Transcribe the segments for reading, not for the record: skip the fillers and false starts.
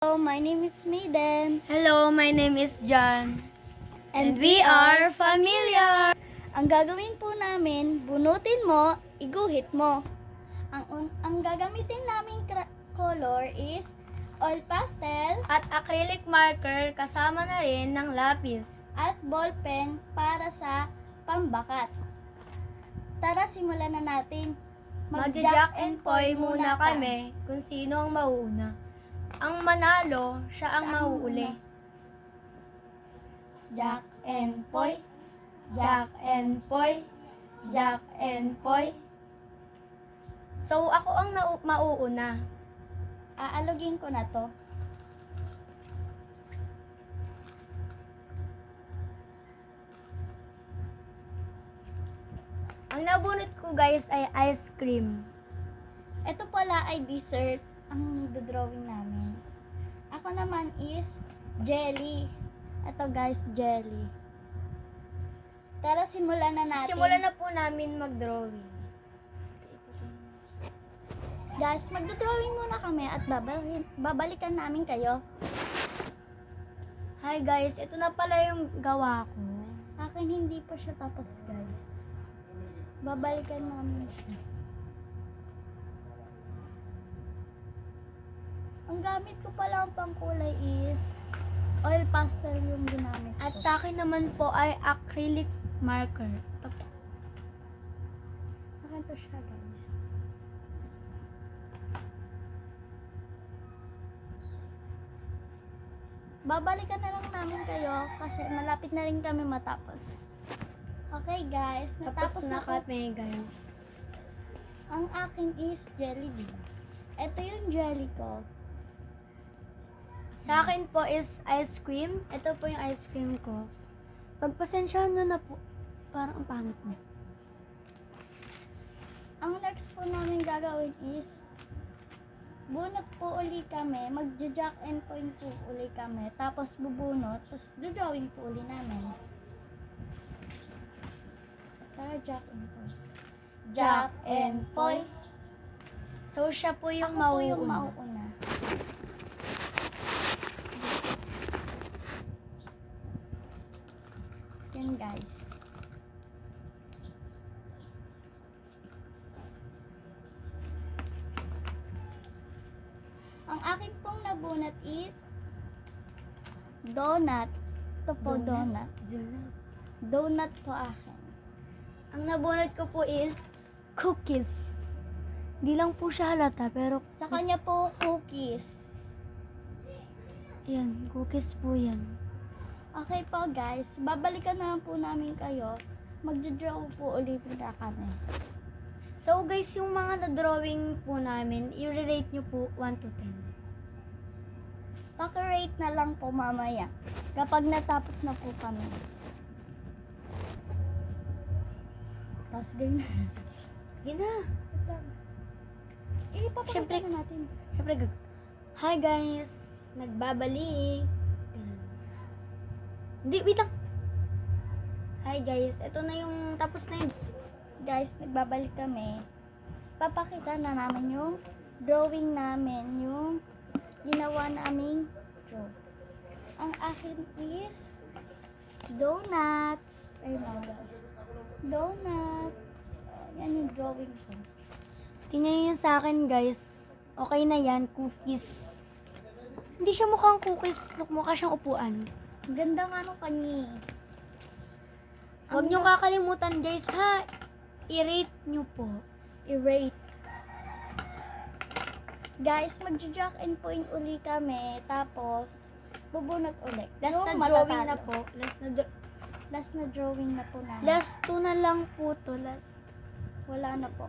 Hello, my name is Maiden. Hello, my name is John. And we are familiar. Ang gagawin po namin, bunutin mo, iguhit mo. Ang gagamitin naming color is oil pastel At acrylic marker kasama na rin ng lapis. at ball pen para sa pambakat. Tara, simulan na natin. Magja-jack and poy muna kami kung sino ang mauuna. Ang manalo, siya ang Siya ang mauuli. mauna. Jack and poy, Jack and poy, Jack and poy. So, ako ang mauuna. Aalugin ko na to. Ang nabunot ko guys ay ice cream. Ito pala ay dessert ang drawing namin. Ako naman is jelly. Ito guys, jelly. Tara, simulan na natin. Simulan na po namin mag-drawing. Guys, magdodrawing muna kami at babalikan namin kayo. Hi guys, ito na pala yung gawa ko. Akin hindi pa siya tapos guys. Babalikan namin siya. Ang gamit ko pala ang pangkulay is oil pastel yung ginamit ko. At sa akin naman po ay acrylic marker. Ito po. Akin to siya guys. Babalikan na lang namin kayo kasi malapit na rin kami matapos. Okay guys, Tapos natapos na na ko. kami guys. Ang akin is jelly bean. Ito yung jelly ko. Sa akin po is ice cream. Ito po yung ice cream ko. Pagpasensyahan nyo na po. Parang ang pangit mo. Ang next po namin gagawin is bunot po uli kami, magja-jack and point po uli kami, tapos bubunot, tapos drawing po uli namin. Tara, jack and point. Jack and point. So siya po yung Ako po yung mauuna. mauuna. Yan guys. Ang akin pong nabunot is donut. Ito po donut. Donut po akin. Ang nabunot ko po is cookies. Di lang po siya halata pero Sa kanya po cookies. yan, cookies po yan. Okay po guys, babalikan na lang po namin kayo. Magja-draw po ulit na kami. So guys, yung mga na-drawing po namin, i-rate nyo po 1 to 10. Paki-rate na lang po mamaya. Kapag natapos na po kami. Tapos ganyan. Sige na. Ipapakita Siyempre- na natin. Siyempre, hi guys! Nagbabalik. Ganun. Hindi, wait lang. Hi guys, ito na yung tapos na yun. Guys, nagbabalik kami. Papakita na namin yung drawing namin. Yung ginawa naming draw. Ang akin is donut. Ayun na guys. Donut. Yan yung drawing ko. Tingnan nyo yun sa akin guys. Okay na yan, cookies. Hindi siya mukhang cookies, mukha siyang upuan. Ang ganda nga nung kanya. Huwag nyo kakalimutan guys ha. I-rate nyo po. I-rate. Guys, magja-jack and point uli kami. Tapos, bubunot ulit. Last Yung na drawing na matatalo. po. Last na drawing na po namin. Last 2 na lang po to. Last. Wala na po.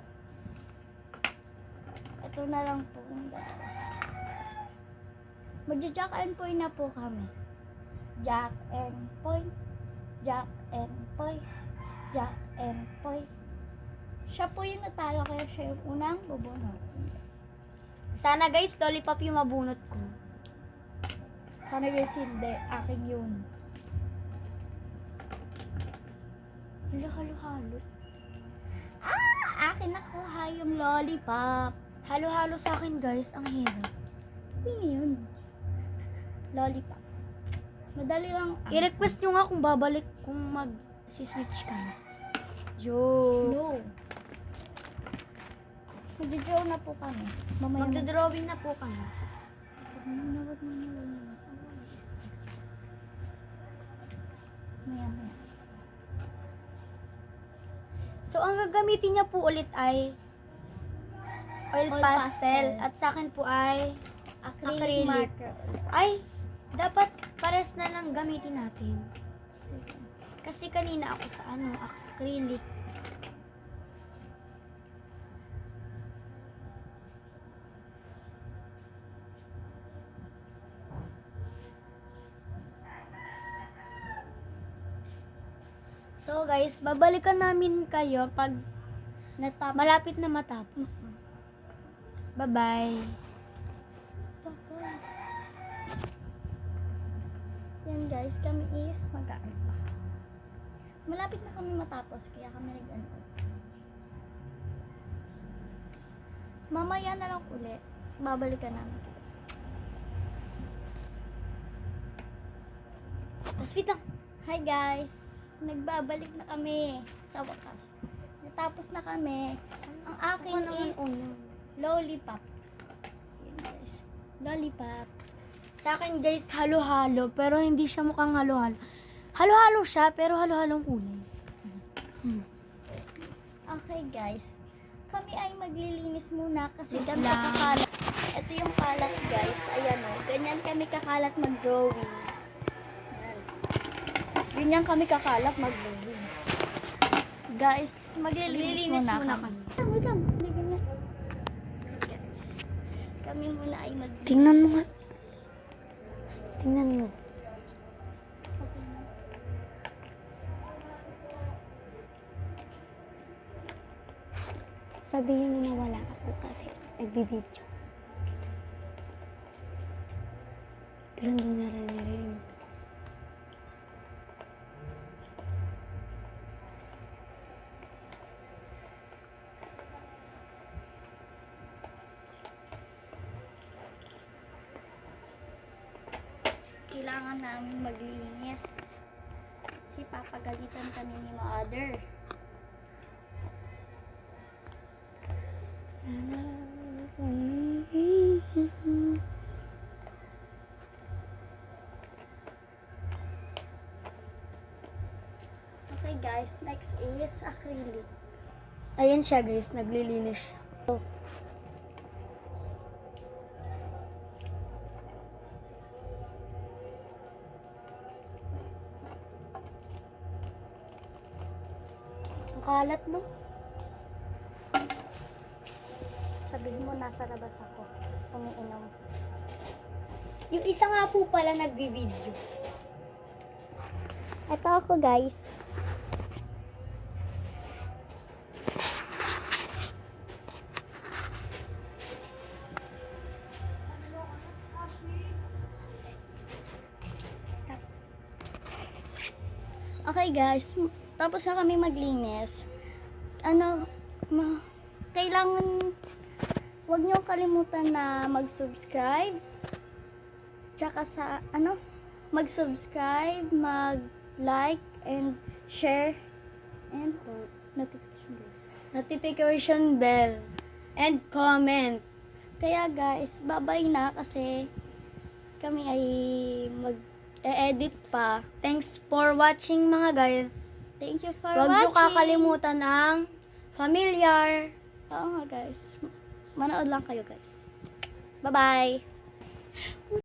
Ito na lang po. Magja-jack and point na po kami. Jack and point. Jack and point. Jack and point. Siya po yung natalo kaya siya yung unang bubunot. Sana guys, lollipop yung mabunot ko. Sana guys hindi. Akin yun. Halo-halo-halo. Akin nakuha yung lollipop. Halo-halo sa akin guys, ang hirap. Okay na yun. Lollipop. Madali lang. I-request nyo nga kung babalik kung mag-switch ka na. Yo. No. Magdi-draw na po kami. Mamaya Magdodrawing na po kami. Maya. So, ang gagamitin niya po ulit ay oil Oil pastel. pastel. At sa akin po ay Acrylic Acrylic. marker. ay, dapat pares na lang gamitin natin. Sige. Kasi kanina ako sa acrylic. So guys, babalikan namin kayo pag Natapos. malapit na matapos. Bye-bye. Yan guys, kami is mag-aano pa. Malapit na kami matapos, kaya kami nag-ano. Mamaya na lang ulit. Babalikan namin. Tapos wait lang. Hi guys! Nagbabalik na kami sa wakas. Natapos na kami. Ang akin Ako naman is una. lollipop. Yan guys. Lollipop. Sa akin guys, halo-halo. Pero hindi siya mukhang halo-halo. Halo-halo siya, pero halo-halong kulay. Okay guys. Kami ay maglilinis muna kasi Wait ganito lang. kakalat. Ito yung kalat guys. Ayan o. Ganyan kami kakalat mag-drawing. Ayan. Ganyan kami kakalat mag-drawing. Guys, maglilinis muna kami. Wait lang. Hindi ganyan. Guys, kami muna ay maglilinis. Tingnan mo nga. Tingnan mo. Okay na. Sabihin mo na wala ako kasi nagbibideo. Ilan din na rin. Kailangan namin maglinis. Kasi papagalitan kami ni mother. Okay guys, next is acrylic. Ayan siya guys, naglilinis siya. Ang kalat no? Sabihin mo nasa labas ako. Umiinom. Yung isa nga po pala nagbibideo. Ito ako guys. Stop. Okay guys, tapos na kami maglinis. Kailangan wag niyo kalimutan na mag-subscribe. Tsaka mag-subscribe, mag-like, and share, and Notification bell. And comment. kaya guys, bye-bye na kasi kami ay mag-edit pa. Thanks for watching mga guys. Thank you for Huwag niyo watching. kakalimutan ang familiar. Oo nga guys. Manood lang kayo guys. Bye-bye.